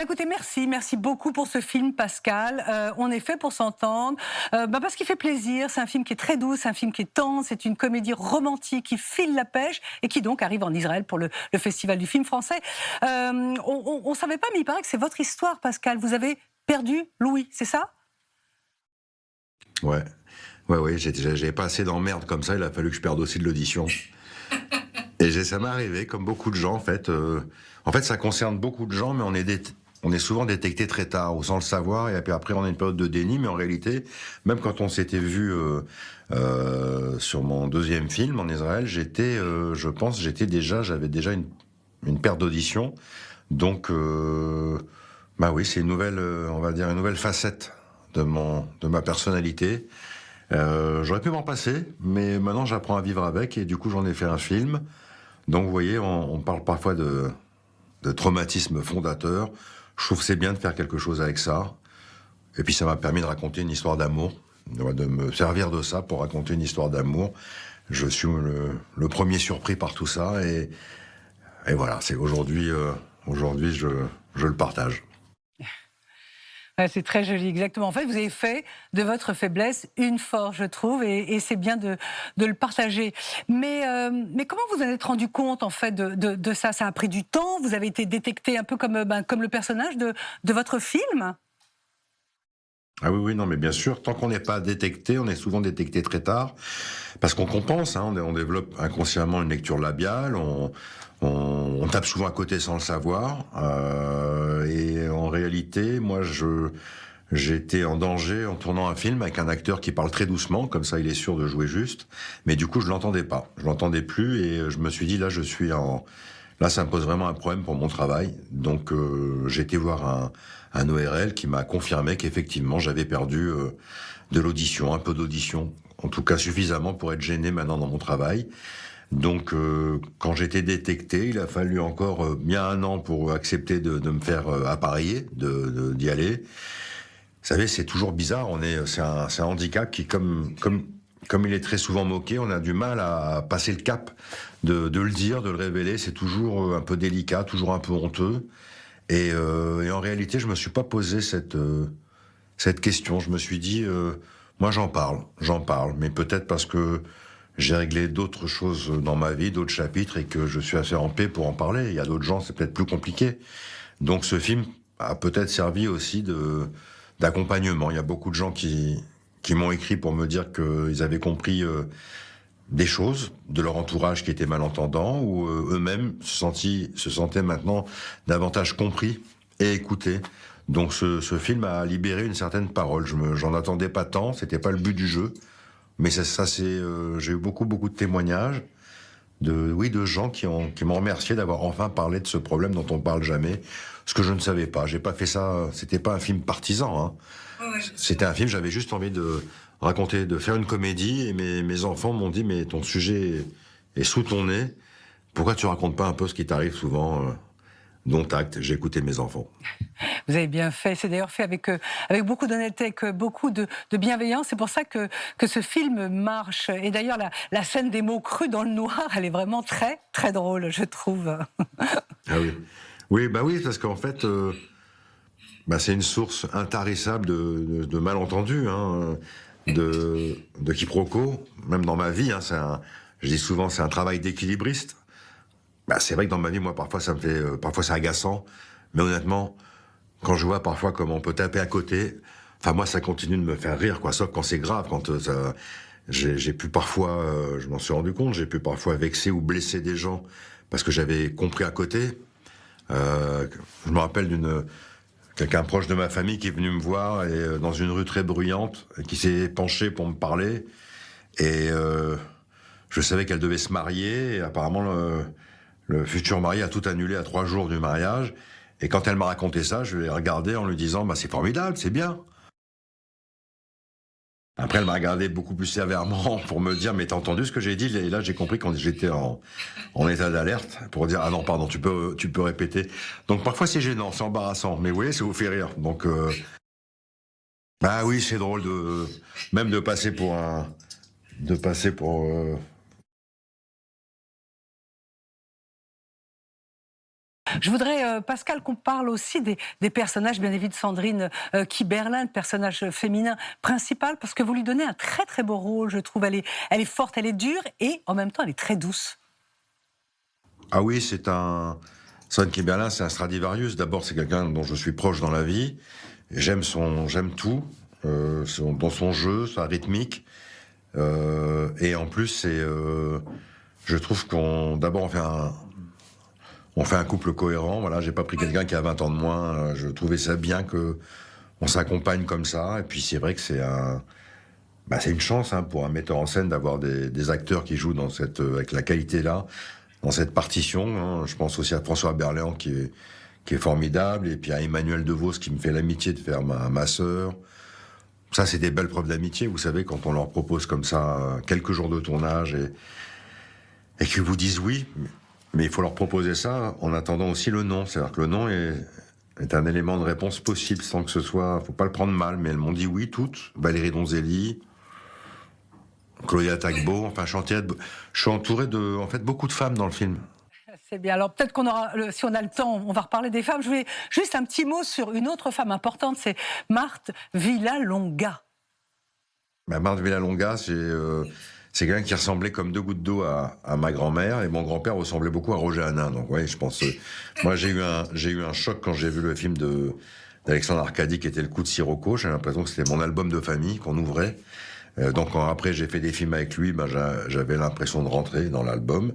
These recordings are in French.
Écoutez, merci beaucoup pour ce film, Pascal. On est fait pour s'entendre, parce qu'il fait plaisir. C'est un film qui est très doux, c'est un film qui est tendre, c'est une comédie romantique qui file la pêche et qui donc arrive en Israël pour le Festival du film français. On ne savait pas, mais il paraît que c'est votre histoire, Pascal. Vous avez perdu Louis, c'est ça? Ouais, ouais, j'avais pas assez d'emmerdes comme ça, il a fallu que je perde aussi de l'audition. Et ça m'est arrivé, comme beaucoup de gens, en fait. En fait, ça concerne beaucoup de gens, mais on est souvent détecté très tard, ou sans le savoir, et puis après on a une période de déni, mais en réalité, même quand on s'était vu sur mon deuxième film en Israël, je pense, j'avais déjà une perte d'audition. Donc, bah oui, c'est une nouvelle, on va dire, une nouvelle facette de ma personnalité. J'aurais pu m'en passer, mais maintenant j'apprends à vivre avec, et du coup j'en ai fait un film. Donc vous voyez, on parle parfois de traumatisme fondateur. Je trouve que c'est bien de faire quelque chose avec ça. Et puis ça m'a permis de raconter une histoire d'amour, de me servir de ça pour raconter une histoire d'amour. Je suis le premier surpris par tout ça, et voilà, c'est aujourd'hui je le partage. Ouais, c'est très joli, exactement. En fait, vous avez fait de votre faiblesse une force, je trouve, et c'est bien de le partager. Mais comment vous en êtes rendu compte, en fait, de ça? Ça a pris du temps? Vous avez été détecté un peu comme le personnage de votre film? Ah oui, oui, non, mais bien sûr, tant qu'on n'est pas détecté, on est souvent détecté très tard, parce qu'on compense, hein, on développe inconsciemment une lecture labiale, on tape souvent à côté sans le savoir, et en réalité, j'étais en danger en tournant un film avec un acteur qui parle très doucement, comme ça il est sûr de jouer juste, mais du coup je l'entendais pas, je l'entendais plus, et je me suis dit là ça me pose vraiment un problème pour mon travail, donc j'ai été voir un ORL qui m'a confirmé qu'effectivement j'avais perdu de l'audition, un peu d'audition, en tout cas suffisamment pour être gêné maintenant dans mon travail. Donc quand j'étais détecté, il a fallu encore bien un an pour accepter de me faire appareiller, d'y aller. Vous savez, c'est toujours bizarre, c'est un handicap qui, comme il est très souvent moqué, on a du mal à passer le cap de le dire, de le révéler. C'est toujours un peu délicat, toujours un peu honteux. Et en réalité, je me suis pas posé cette question. Je me suis dit, moi j'en parle, mais peut-être parce que j'ai réglé d'autres choses dans ma vie, d'autres chapitres, et que je suis assez en paix pour en parler. Il y a d'autres gens, c'est peut-être plus compliqué. Donc ce film a peut-être servi aussi d'accompagnement. Il y a beaucoup de gens qui m'ont écrit pour me dire qu'ils avaient compris des choses de leur entourage qui étaient malentendants, ou eux-mêmes se sentaient maintenant davantage compris et écoutés. Donc ce film a libéré une certaine parole. J'en attendais pas tant, c'était pas le but du jeu, mais j'ai eu beaucoup de témoignages de gens qui m'ont remercié d'avoir enfin parlé de ce problème dont on parle jamais, ce que je ne savais pas. J'ai pas fait ça, c'était pas un film partisan, hein. C'était un film, j'avais juste envie de raconter, de faire une comédie, et mes enfants m'ont dit, mais ton sujet est sous ton nez, pourquoi tu racontes pas un peu ce qui t'arrive souvent, dont acte, j'ai écouté mes enfants. Vous avez bien fait. C'est d'ailleurs fait avec beaucoup d'honnêteté, avec beaucoup de bienveillance. C'est pour ça que ce film marche. Et d'ailleurs, la scène des mots crus dans le noir, elle est vraiment très drôle, je trouve. Ah oui. Oui, bah oui, parce qu'en fait, c'est une source intarissable de malentendus, hein, de quiproquos, même dans ma vie, hein, je dis souvent, c'est un travail d'équilibriste. C'est vrai que dans ma vie, moi, parfois, parfois c'est agaçant, mais honnêtement, quand je vois parfois comment on peut taper à côté, enfin, moi, ça continue de me faire rire, quoi, sauf quand c'est grave, quand j'ai pu parfois, je m'en suis rendu compte, j'ai pu parfois vexer ou blesser des gens parce que j'avais compris à côté. Je me rappelle quelqu'un proche de ma famille qui est venu me voir, et dans une rue très bruyante, et qui s'est penché pour me parler, et je savais qu'elle devait se marier, et apparemment le futur marié a tout annulé à 3 jours du mariage, et quand elle m'a raconté ça, je l'ai regardé en lui disant, c'est formidable, c'est bien. Après, elle m'a regardé beaucoup plus sévèrement pour me dire, mais t'as entendu ce que j'ai dit? Et là, j'ai compris quand j'étais en état d'alerte pour dire, ah non, pardon, tu peux répéter. Donc parfois c'est gênant, c'est embarrassant, mais vous voyez, ça vous fait rire. Donc, bah oui, c'est drôle même de passer pour Je voudrais, Pascal, qu'on parle aussi des personnages, bien évidemment, Sandrine Kiberlin, le personnage féminin principal, parce que vous lui donnez un très très beau rôle, je trouve. Elle est forte, elle est dure, et en même temps, elle est très douce. Ah oui, Son Kiberlin, c'est un Stradivarius. D'abord, c'est quelqu'un dont je suis proche dans la vie. J'aime tout, dans son jeu, sa rythmique. Et en plus, je trouve d'abord, on fait un couple cohérent. Voilà, j'ai pas pris quelqu'un qui a 20 ans de moins. Je trouvais ça bien que on s'accompagne comme ça. Et puis, c'est vrai que c'est une chance, hein, pour un metteur en scène d'avoir des acteurs qui jouent avec la qualité-là, dans cette partition, hein. Je pense aussi à François Berléand qui est formidable, et puis à Emmanuel DeVos qui me fait l'amitié de faire ma sœur. Ça, c'est des belles preuves d'amitié, vous savez, quand on leur propose comme ça quelques jours de tournage et qu'ils vous disent oui, mais il faut leur proposer ça en attendant aussi le non. C'est-à-dire que le non est un élément de réponse possible sans que ce soit... Faut pas le prendre mal, mais elles m'ont dit oui toutes. Valérie Donzelli, Claudia Tagbo, enfin, je suis entouré de, en fait, beaucoup de femmes dans le film. C'est bien. Alors peut-être qu'on aura, si on a le temps, on va reparler des femmes. Je voulais juste un petit mot sur une autre femme importante, c'est Marthe Villalonga. Marthe Villalonga, c'est quelqu'un qui ressemblait comme deux gouttes d'eau à ma grand-mère, et mon grand-père ressemblait beaucoup à Roger Hanin. Donc ouais, je pense. Moi, j'ai eu un choc quand j'ai vu le film d'Alexandre Arcadi qui était Le Coup de Sirocco. J'ai l'impression que c'était mon album de famille qu'on ouvrait. Donc après j'ai fait des films avec lui, j'avais l'impression de rentrer dans l'album.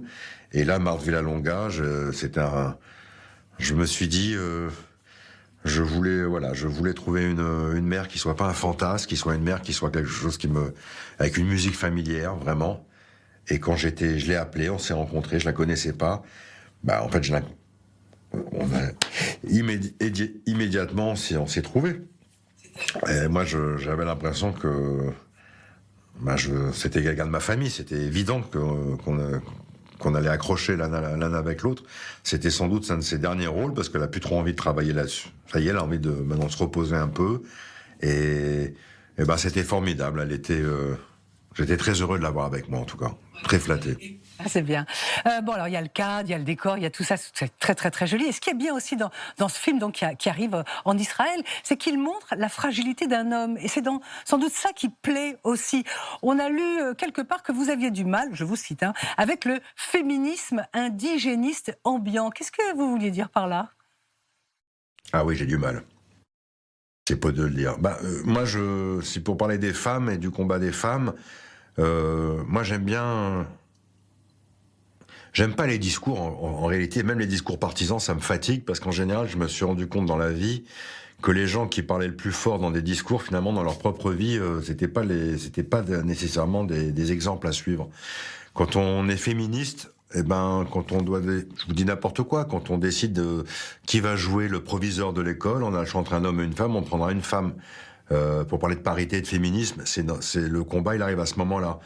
Et là, Marthe Villalonga, je me suis dit, je voulais trouver une mère qui soit pas un fantasme, qui soit une mère qui soit quelque chose avec une musique familière, vraiment. Et quand je l'ai appelée, on s'est rencontrés, je la connaissais pas. En fait, immédiatement, on s'est trouvés. Et moi, j'avais l'impression que c'était quelqu'un de ma famille. C'était évident qu'on allait accrocher l'un avec l'autre. C'était sans doute un de ses derniers rôles, parce qu'elle a plus trop envie de travailler là-dessus. Ça y est, elle a envie de maintenant se reposer un peu. Et c'était formidable. J'étais très heureux de l'avoir avec moi, en tout cas. Très flatté. Ah, c'est bien. Bon, alors il y a le cadre, il y a le décor, il y a tout ça, c'est très très très joli. Et ce qui est bien aussi dans ce film, donc qui arrive en Israël, c'est qu'il montre la fragilité d'un homme. Et c'est sans doute ça qui plaît aussi. On a lu quelque part que vous aviez du mal, je vous cite, hein, avec le féminisme indigéniste ambiant. Qu'est-ce que vous vouliez dire par là? Ah oui, j'ai du mal. C'est peu de le dire. Moi, si pour parler des femmes et du combat des femmes, moi j'aime pas les discours, en réalité, même les discours partisans, ça me fatigue, parce qu'en général, je me suis rendu compte dans la vie que les gens qui parlaient le plus fort dans des discours, finalement, dans leur propre vie, c'était pas nécessairement des exemples à suivre. Quand on est féministe, quand je vous dis n'importe quoi, quand on décide qui va jouer le proviseur de l'école, on a le choix entre un homme et une femme, on prendra une femme. Pour parler de parité et de féminisme, c'est le combat, il arrive à ce moment-là.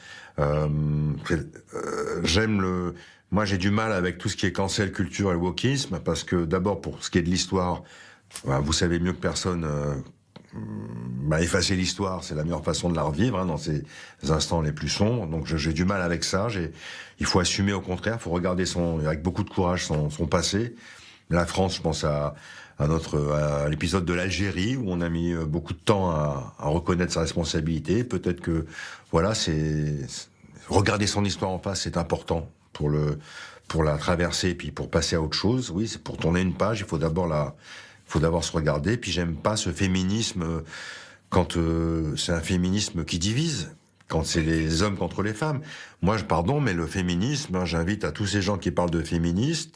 Moi, j'ai du mal avec tout ce qui est cancel culture et wokisme, parce que d'abord, pour ce qui est de l'histoire, vous savez mieux que personne, effacer l'histoire, c'est la meilleure façon de la revivre, hein, dans ces instants les plus sombres. Donc j'ai du mal avec ça. Il faut assumer, au contraire, il faut regarder avec beaucoup de courage son passé. La France, je pense à l'épisode de l'Algérie, où on a mis beaucoup de temps à reconnaître sa responsabilité. Peut-être que, voilà, regarder son histoire en face, c'est important pour la traverser, puis pour passer à autre chose. Oui, c'est pour tourner une page, il faut d'abord se regarder. Puis j'aime pas ce féminisme quand c'est un féminisme qui divise, quand c'est les hommes contre les femmes. Moi, pardon, mais le féminisme, j'invite à tous ces gens qui parlent de féminisme,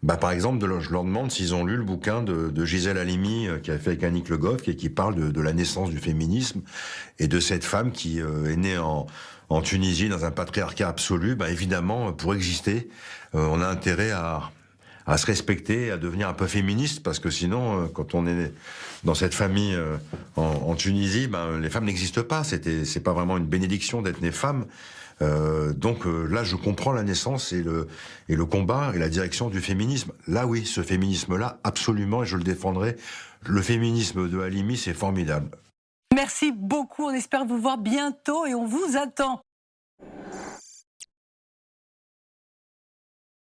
par exemple, je leur demande s'ils ont lu le bouquin de Gisèle Halimi, qui a fait avec Annick Le Goff, et qui parle de la naissance du féminisme, et de cette femme qui est née en Tunisie, dans un patriarcat absolu. Évidemment, pour exister, on a intérêt à se respecter, à devenir un peu féministe, parce que sinon, quand on est dans cette famille en Tunisie, les femmes n'existent pas. C'est pas vraiment une bénédiction d'être née femme. Donc là, je comprends la naissance et le combat et la direction du féminisme. Là, oui, ce féminisme-là, absolument, et je le défendrai. Le féminisme de Halimi, c'est formidable. Merci beaucoup, on espère vous voir bientôt et on vous attend.